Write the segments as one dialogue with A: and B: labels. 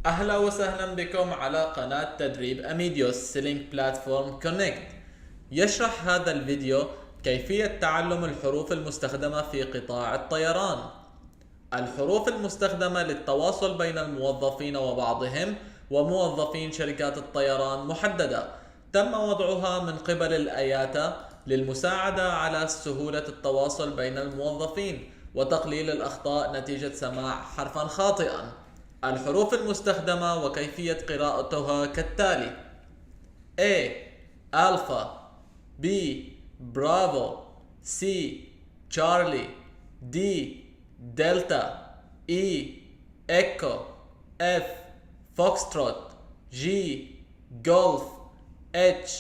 A: أهلا وسهلا بكم على قناة تدريب أميديوس سيلينج بلاتفورم كونكت. يشرح هذا الفيديو كيفية تعلم الحروف المستخدمة في قطاع الطيران. الحروف المستخدمة للتواصل بين الموظفين وبعضهم وموظفين شركات الطيران محددة، تم وضعها من قبل الآياتا للمساعدة على سهولة التواصل بين الموظفين وتقليل الأخطاء نتيجة سماع حرفا خاطئا. الحروف المستخدمة وكيفية قراءتها كالتالي: A ألفا، B برافو، C تشارلي، D دلتا، E إيكو، F فوكستروت، G جولف، H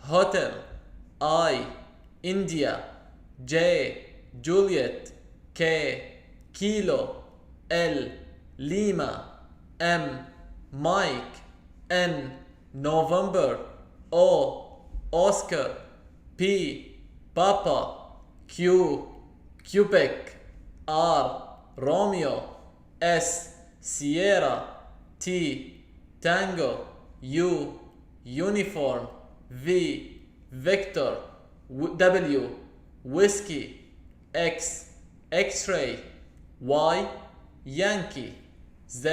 A: هوتل، I إنديا، J جولييت، K كيلو، L ليما، M مايك، N نوفمبر، O أوسكار، P بابا، Q كيوبيك، R روميو، S سييرا، T تانجو، U يونيفورم، V فيكتور، W ويسكي، X اكس راي، Y يانكي، Z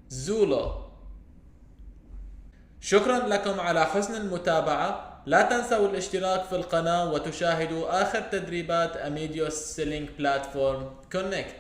A: زولو. شكرا لكم على حسن المتابعة. لا تنسوا الاشتراك في القناة وتشاهدوا آخر تدريبات أميديوس سيلينج بلاتفورم كونكت.